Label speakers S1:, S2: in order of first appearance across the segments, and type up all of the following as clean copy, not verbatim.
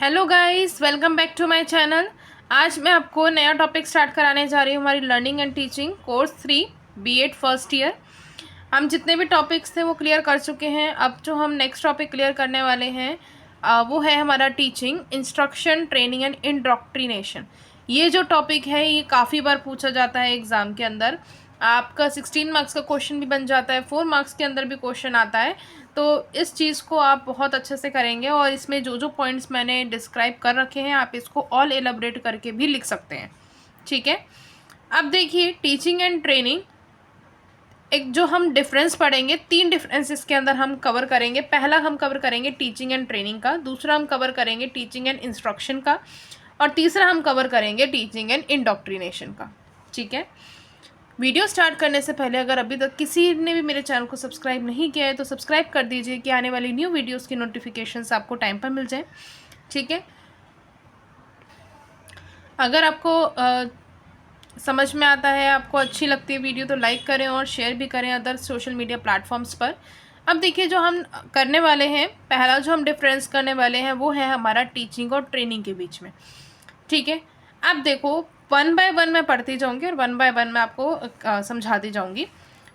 S1: Hello guys, welcome back to my channel. आज मैं आपको नया टॉपिक स्टार्ट कराने जा रही हूँ हमारी learning and teaching course 3 BEd first year. हम जितने भी टॉपिक्स थे वो क्लियर कर चुके हैं। अब जो हम नेक्स्ट टॉपिक क्लियर करने वाले हैं वो है हमारा teaching, instruction, training and indoctrination. ये जो टॉपिक है ये काफ़ी बार पूछा जाता है एग्ज़ाम के अंदर। आपका 16 मार्क्स का क्वेश्चन भी बन जाता है, 4 मार्क्स के अंदर भी क्वेश्चन आता है। तो इस चीज़ को आप बहुत अच्छे से करेंगे और इसमें जो जो पॉइंट्स मैंने डिस्क्राइब कर रखे हैं आप इसको ऑल एलाबरेट करके भी लिख सकते हैं। ठीक है, अब देखिए टीचिंग एंड ट्रेनिंग, एक जो हम डिफरेंस पढ़ेंगे, 3 डिफरेंस इसके अंदर हम कवर करेंगे। पहला हम कवर करेंगे टीचिंग एंड ट्रेनिंग का, दूसरा हम कवर करेंगे टीचिंग एंड इंस्ट्रक्शन का, और तीसरा हम कवर करेंगे टीचिंग एंड इंडोक्ट्रिनेशन का। ठीक है, वीडियो स्टार्ट करने से पहले अगर अभी तक किसी ने भी मेरे चैनल को सब्सक्राइब नहीं किया है तो सब्सक्राइब कर दीजिए कि आने वाली न्यू वीडियोस की नोटिफिकेशंस आपको टाइम पर मिल जाए। ठीक है, अगर आपको समझ में आता है, आपको अच्छी लगती है वीडियो, तो लाइक करें और शेयर भी करें अदर सोशल मीडिया प्लेटफॉर्म्स पर। अब देखिए जो हम करने वाले हैं, पहला जो हम डिफरेंस करने वाले हैं वो है हमारा टीचिंग और ट्रेनिंग के बीच में। ठीक है, अब देखो वन बाय वन मैं पढ़ती जाऊंगी और वन बाय वन मैं आपको समझाती जाऊंगी।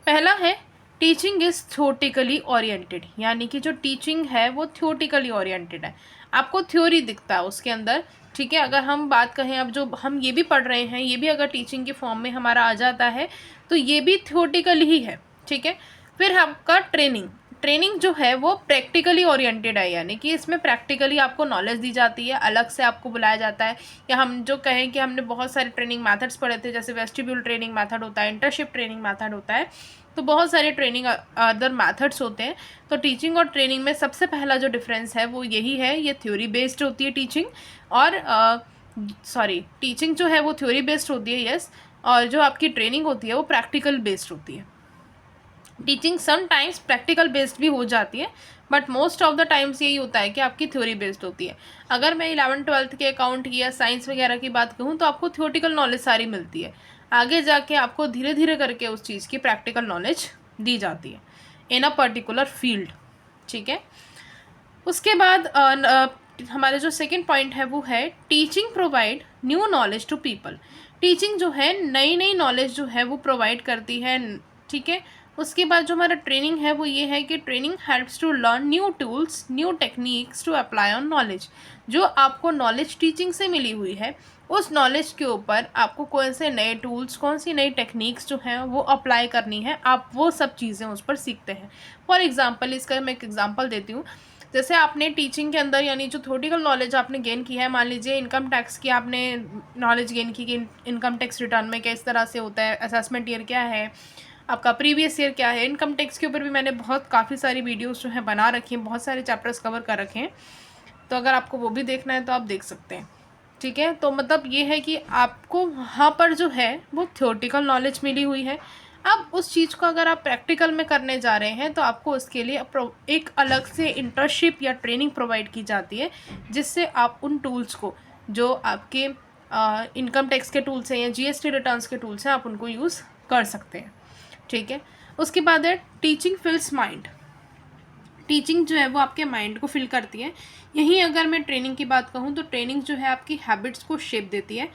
S1: पहला है टीचिंग इज़ थ्योरेटिकली ओरिएंटेड, यानी कि जो टीचिंग है वो थ्योरेटिकली ओरिएंटेड है, आपको थ्योरी दिखता है उसके अंदर। ठीक है, अगर हम बात कहें, अब जो हम ये भी पढ़ रहे हैं ये भी अगर टीचिंग के फॉर्म में हमारा आ जाता है तो ये भी थ्योरेटिकल ही है। ठीक है, फिर आपका ट्रेनिंग, ट्रेनिंग जो है वो प्रैक्टिकली ओरिएंटेड है, यानी कि इसमें प्रैक्टिकली आपको नॉलेज दी जाती है, अलग से आपको बुलाया जाता है। या हम जो कहें कि हमने बहुत सारे ट्रेनिंग मेथड्स पढ़े थे, जैसे वेस्टिब्यूल ट्रेनिंग मेथड होता है, इंटर्नशिप ट्रेनिंग मेथड होता है, तो बहुत सारे ट्रेनिंग अदर मेथड्स होते हैं। तो टीचिंग और ट्रेनिंग में सबसे पहला जो डिफरेंस है वो यही है, ये थ्योरी बेस्ड होती है टीचिंग, और टीचिंग जो है वो थ्योरी बेस्ड होती है, यस, और जो आपकी ट्रेनिंग होती है वो प्रैक्टिकल बेस्ड होती है। टीचिंग समटाइम्स प्रैक्टिकल बेस्ड भी हो जाती है, but most of the times यही होता है कि आपकी थ्योरी बेस्ड होती है। अगर मैं 11th-12th के अकाउंट की या साइंस वगैरह की बात कहूँ तो आपको थ्योरेटिकल नॉलेज सारी मिलती है, आगे जाके आपको धीरे धीरे करके उस चीज़ की प्रैक्टिकल नॉलेज दी जाती है इन अ पर्टिकुलर फील्ड। ठीक है, उसके बाद हमारे जो सेकंड पॉइंट है वो है teaching provide new knowledge to people. Teaching जो है नई नई नॉलेज जो है वो प्रोवाइड करती है। ठीक है, उसके बाद जो हमारा ट्रेनिंग है वो ये है कि training helps to learn new tools, new techniques to apply on knowledge. जो आपको नॉलेज टीचिंग से मिली हुई है उस नॉलेज के ऊपर आपको कौन से नए टूल्स, कौन सी नई टेक्निक्स जो हैं वो अप्लाई करनी है, आप वो सब चीज़ें उस पर सीखते हैं। फॉर एग्जांपल, इसका मैं एक एग्जांपल देती हूँ। जैसे आपने टीचिंग के अंदर, यानी जो थ्योरेटिकल नॉलेज आपने गेन की है, मान लीजिए इनकम टैक्स की आपने नॉलेज गेन की कि इनकम टैक्स रिटर्न में किस तरह से होता है, असेसमेंट ईयर क्या है, आपका प्रीवियस ईयर क्या है। इनकम टैक्स के ऊपर भी मैंने काफ़ी सारी वीडियोस जो है बना रखी हैं, बहुत सारे चैप्टर्स कवर कर रखे हैं, तो अगर आपको वो भी देखना है तो आप देख सकते हैं। ठीक है, तो मतलब ये है कि आपको वहाँ पर जो है वो थ्योरेटिकल नॉलेज मिली हुई है। अब उस चीज़ को अगर आप प्रैक्टिकल में करने जा रहे हैं तो आपको उसके लिए एक अलग से इंटर्नशिप या ट्रेनिंग प्रोवाइड की जाती है, जिससे आप उन टूल्स को, जो आपके इनकम टैक्स के टूल्स हैं या जीएसटी रिटर्न्स के टूल्स हैं, आप उनको यूज़ कर सकते हैं। ठीक है, उसके बाद है टीचिंग फिल्स माइंड। टीचिंग जो है वो आपके माइंड को फिल करती है। यहीं अगर मैं ट्रेनिंग की बात कहूँ तो ट्रेनिंग जो है आपकी हैबिट्स को शेप देती है।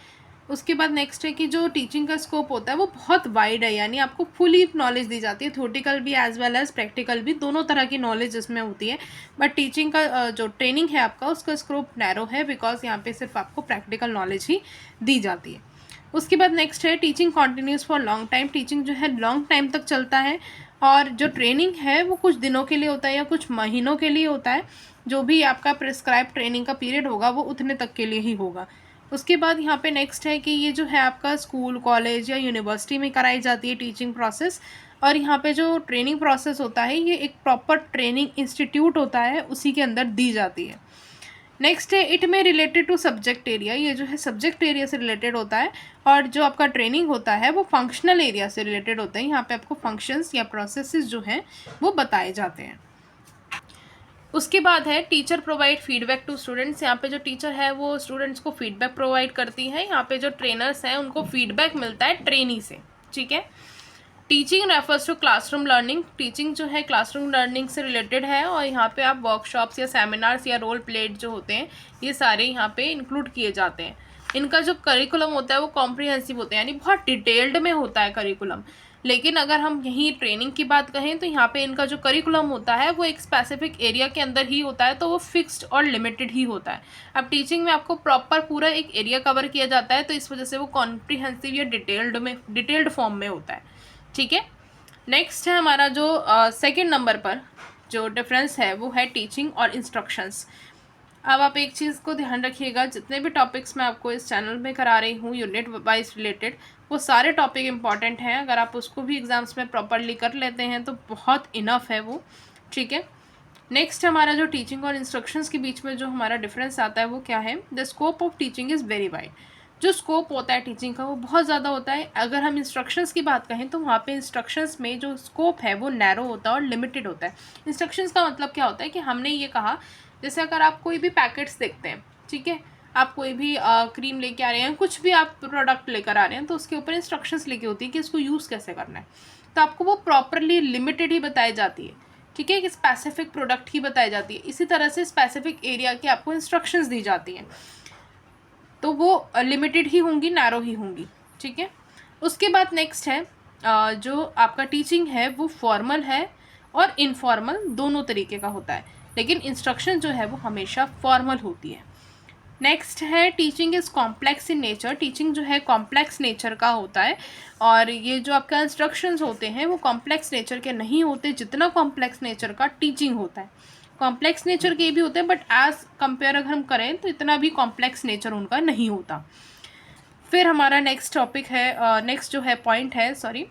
S1: उसके बाद नेक्स्ट है कि जो टीचिंग का स्कोप होता है वो बहुत वाइड है, यानी आपको फुली नॉलेज दी जाती है, थ्योरेटिकल भी एज वेल एज प्रैक्टिकल भी, दोनों तरह की नॉलेज इसमें होती है। बट टीचिंग का जो ट्रेनिंग है आपका, उसका स्कोप नैरो है, बिकॉज यहाँ पे सिर्फ आपको प्रैक्टिकल नॉलेज ही दी जाती है। उसके बाद नेक्स्ट है teaching continuous for long time. Teaching जो है लॉन्ग टाइम तक चलता है, और जो ट्रेनिंग है वो कुछ दिनों के लिए होता है या कुछ महीनों के लिए होता है। जो भी आपका प्रिस्क्राइब ट्रेनिंग का पीरियड होगा वो उतने तक के लिए ही होगा। उसके बाद यहाँ पे नेक्स्ट है कि ये जो है आपका स्कूल, कॉलेज या यूनिवर्सिटी में कराई जाती है टीचिंग प्रोसेस, और यहाँ पे जो ट्रेनिंग प्रोसेस होता है ये एक प्रॉपर ट्रेनिंग इंस्टीट्यूट होता है, उसी के अंदर दी जाती है। नेक्स्ट है इट में रिलेटेड टू सब्जेक्ट एरिया। ये जो है सब्जेक्ट एरिया से रिलेटेड होता है, और जो आपका ट्रेनिंग होता है वो फंक्शनल एरिया से रिलेटेड होता है। यहाँ पे आपको फंक्शंस या प्रोसेसेस जो हैं वो बताए जाते हैं। उसके बाद है teacher provide feedback to students. यहाँ पे जो टीचर है वो स्टूडेंट्स को फीडबैक प्रोवाइड करती है। यहाँ पे जो ट्रेनर्स हैं उनको फीडबैक मिलता है ट्रेनी से। ठीक है, teaching refers to classroom learning. Teaching जो है क्लासरूम लर्निंग से रिलेटेड है, और यहाँ पे आप वर्कशॉप्स या सेमिनार्स या रोल प्लेड जो होते हैं ये सारे यहाँ पे इंक्लूड किए जाते हैं। इनका जो करिकुलम होता है वो कॉम्प्रिहेंसिव होता है, यानी बहुत डिटेल्ड में होता है करिकुलम। लेकिन अगर हम यहीं ट्रेनिंग की बात कहें तो यहाँ पे इनका जो करिकुलम होता है वो एक स्पेसिफिक एरिया के अंदर ही होता है, तो वो फिक्स्ड और लिमिटेड ही होता है। अब टीचिंग में आपको प्रॉपर पूरा एक एरिया कवर किया जाता है, तो इस वजह से वो कॉम्प्रिहेंसिव या डिटेल्ड फॉर्म में होता है। ठीक है, नेक्स्ट है हमारा जो सेकंड नंबर पर जो डिफरेंस है वो है टीचिंग और इंस्ट्रक्शंस। अब आप एक चीज़ को ध्यान रखिएगा, जितने भी टॉपिक्स मैं आपको इस चैनल में करा रही हूँ यूनिट वाइज रिलेटेड, वो सारे टॉपिक इंपॉर्टेंट हैं। अगर आप उसको भी एग्जाम्स में प्रॉपरली कर लेते हैं तो बहुत इनफ है वो। ठीक है, नेक्स्ट हमारा जो टीचिंग और इंस्ट्रक्शंस के बीच में जो हमारा डिफरेंस आता है वो क्या है। The scope of teaching is very wide. जो स्कोप होता है टीचिंग का वो बहुत ज़्यादा होता है। अगर हम इंस्ट्रक्शंस की बात कहें तो वहाँ पे इंस्ट्रक्शंस में जो स्कोप है वो नैरो होता है और लिमिटेड होता है। इंस्ट्रक्शंस का मतलब क्या होता है कि हमने ये कहा, जैसे अगर आप कोई भी पैकेट्स देखते हैं, ठीक है, आप कोई भी क्रीम लेके आ रहे हैं, कुछ भी आप प्रोडक्ट लेकर आ रहे हैं, तो उसके ऊपर इंस्ट्रक्शंस लिखी होती है कि इसको यूज़ कैसे करना है। तो आपको वो प्रॉपरली लिमिटेड ही बताई जाती है। ठीक है, कि स्पेसिफिक प्रोडक्ट ही बताई जाती है। इसी तरह से स्पेसिफिक एरिया की आपको इंस्ट्रक्शंस दी जाती हैं, तो वो लिमिटेड ही होंगी, नैरो ही होंगी। ठीक है, उसके बाद नेक्स्ट है जो आपका टीचिंग है वो फॉर्मल है और इनफॉर्मल दोनों तरीके का होता है, लेकिन इंस्ट्रक्शन जो है वो हमेशा फॉर्मल होती है। नेक्स्ट है teaching is complex in nature. Teaching जो है कॉम्प्लेक्स नेचर का होता है, और ये जो आपका इंस्ट्रक्शंस होते हैं वो कॉम्प्लेक्स नेचर के नहीं होते जितना कॉम्प्लेक्स नेचर का टीचिंग होता है। कॉम्प्लेक्स नेचर के भी होते हैं, बट एज कंपेयर अगर हम करें तो इतना भी कॉम्प्लेक्स नेचर उनका नहीं होता। फिर हमारा नेक्स्ट टॉपिक है, नेक्स्ट जो है पॉइंट है, sorry,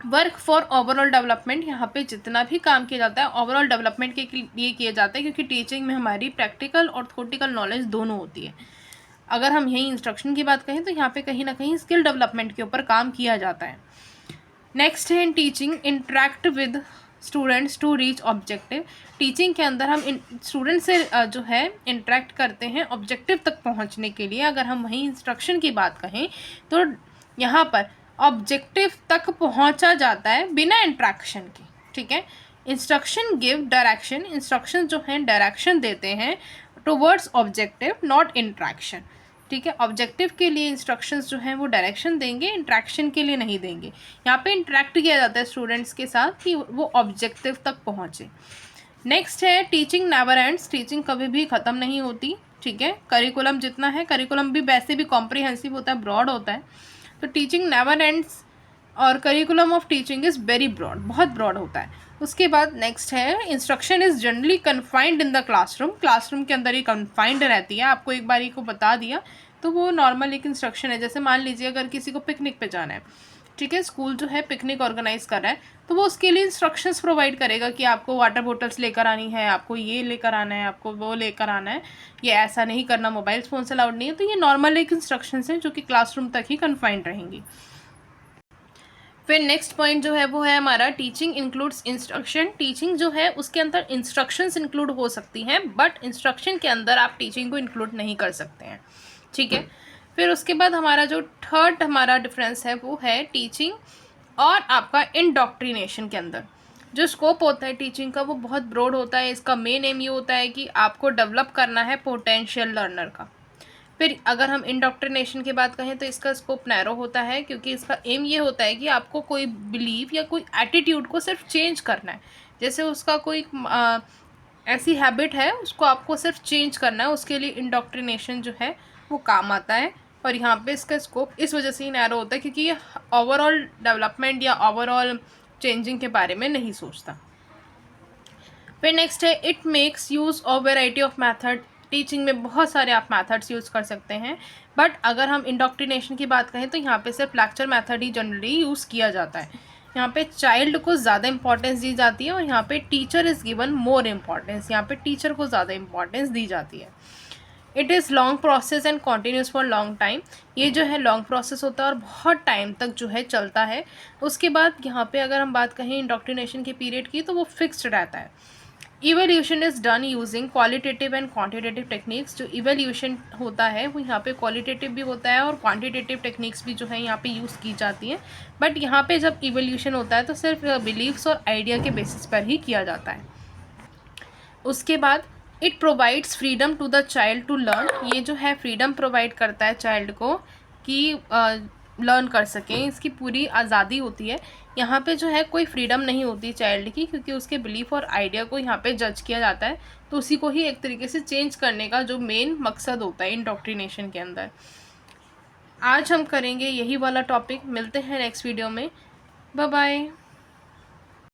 S1: work for overall development. यहाँ पे जितना भी काम किया जाता है ओवरऑल डेवलपमेंट के लिए किया जाता है, क्योंकि टीचिंग में हमारी प्रैक्टिकल और थ्योरेटिकल नॉलेज दोनों होती है। अगर हम यही इंस्ट्रक्शन की बात कहें तो यहाँ पे कहीं ना कहीं स्किल डेवलपमेंट के ऊपर काम किया जाता है। नेक्स्ट है in teaching interact with students to reach objective. Teaching के अंदर हम स्टूडेंट से जो है इंटरेक्ट करते हैं ऑब्जेक्टिव तक पहुंचने के लिए। अगर हम वहीं इंस्ट्रक्शन की बात कहें तो यहाँ पर ऑब्जेक्टिव तक पहुंचा जाता है बिना इंट्रैक्शन के। ठीक है, इंस्ट्रक्शन गिव डायरेक्शन। इंस्ट्रक्शन जो हैं डायरेक्शन देते हैं टुवर्ड्स ऑब्जेक्टिव, नॉट इंट्रैक्शन। ठीक है, ऑब्जेक्टिव के लिए इंस्ट्रक्शंस जो हैं वो डायरेक्शन देंगे, इंट्रैक्शन के लिए नहीं देंगे। यहाँ पे इंटरेक्ट किया जाता है स्टूडेंट्स के साथ कि वो ऑब्जेक्टिव तक पहुँचे। नेक्स्ट है टीचिंग नेवर एंड्स। टीचिंग कभी भी ख़त्म नहीं होती। ठीक है, करिकुलम जितना है, करिकुलम भी वैसे भी कॉम्प्रिहेंसिव होता है, ब्रॉड होता है, तो टीचिंग नेवर एंड्स और curriculum of teaching is very broad, बहुत ब्रॉड होता है। उसके बाद नेक्स्ट है instruction is generally confined in the classroom. Classroom के अंदर ही कन्फाइंड रहती है। आपको एक बार को बता दिया तो वो नॉर्मल एक इंस्ट्रक्शन है। जैसे मान लीजिए अगर किसी को पिकनिक पे जाना है, ठीक है, स्कूल जो है पिकनिक ऑर्गेनाइज कर रहा है, तो वो उसके लिए इंस्ट्रक्शंस प्रोवाइड करेगा कि आपको वाटर बोटल्स लेकर आनी है, आपको ये लेकर आना है, आपको वो लेकर आना है, ये ऐसा नहीं करना, मोबाइल फ़ोन अलाउड नहीं है। तो ये नॉर्मल एक इंस्ट्रक्शंस हैं जो कि क्लासरूम तक ही कन्फाइंड रहेंगी। फिर नेक्स्ट पॉइंट जो है वो है हमारा टीचिंग इंक्लूड्स इंस्ट्रक्शन। टीचिंग जो है उसके अंदर इंस्ट्रक्शंस इंक्लूड हो सकती हैं, बट इंस्ट्रक्शन के अंदर आप टीचिंग को इंक्लूड नहीं कर सकते हैं। ठीक है, फिर उसके बाद हमारा जो थर्ड हमारा डिफरेंस है वो है टीचिंग और आपका इंडॉक्ट्रिनेशन के अंदर जो स्कोप होता है टीचिंग का वो बहुत ब्रॉड होता है। इसका मेन एम ये होता है कि आपको डेवलप करना है पोटेंशियल लर्नर का। फिर अगर हम इंडॉक्ट्रिनेशन की बात कहें तो इसका स्कोप नैरो होता है, क्योंकि इसका एम ये होता है कि आपको कोई बिलीव या कोई एटीट्यूड को सिर्फ चेंज करना है। जैसे उसका कोई ऐसी हैबिट है उसको आपको सिर्फ चेंज करना है, उसके लिए इंडॉक्ट्रिनेशन जो है वो काम आता है। और यहाँ पे इसका स्कोप इस वजह से ही नैरो होता है क्योंकि ये ओवरऑल डेवलपमेंट या ओवरऑल चेंजिंग के बारे में नहीं सोचता। फिर नेक्स्ट है it makes use of variety of method. Teaching में बहुत सारे आप मैथड्स यूज़ कर सकते हैं, बट अगर हम इंडॉक्ट्रिनेशन की बात करें तो यहाँ पे सिर्फ लेक्चर मैथड ही जनरली यूज़ किया जाता है। यहाँ पे चाइल्ड को ज़्यादा इंपॉर्टेंस दी जाती है और यहाँ पे teacher is given more importance. यहाँ पे टीचर को ज़्यादा इंपॉर्टेंस दी जाती है। It is long process and continuous for long time. ये जो है लॉन्ग प्रोसेस होता है और बहुत टाइम तक जो है चलता है। उसके बाद यहाँ पे अगर हम बात कहें इंडॉक्ट्रिनेशन के पीरियड की तो वो फिक्स्ड रहता है। Evolution is done using qualitative and quantitative techniques. जो इवोल्यूशन होता है वो यहाँ पे क्वालिटेटिव भी होता है और क्वांटिटेटिव टेक्निक्स भी जो है यहाँ पे यूज़ की जाती हैं। बट यहाँ पे जब इवोल्यूशन होता है तो सिर्फ बिलीव्स और आइडिया के बेसिस पर ही किया जाता है। उसके बाद it provides freedom to the child to learn. ये जो है फ्रीडम प्रोवाइड करता है चाइल्ड को कि लर्न कर सकें, इसकी पूरी आज़ादी होती है। यहाँ पे जो है कोई फ्रीडम नहीं होती चाइल्ड की, क्योंकि उसके बिलीफ और आइडिया को यहाँ पे जज किया जाता है। तो उसी को ही एक तरीके से चेंज करने का जो मेन मकसद होता है इंडोक्ट्रिनेशन के अंदर। आज हम करेंगे यही वाला टॉपिक। मिलते हैं नेक्स्ट वीडियो में। Bye bye.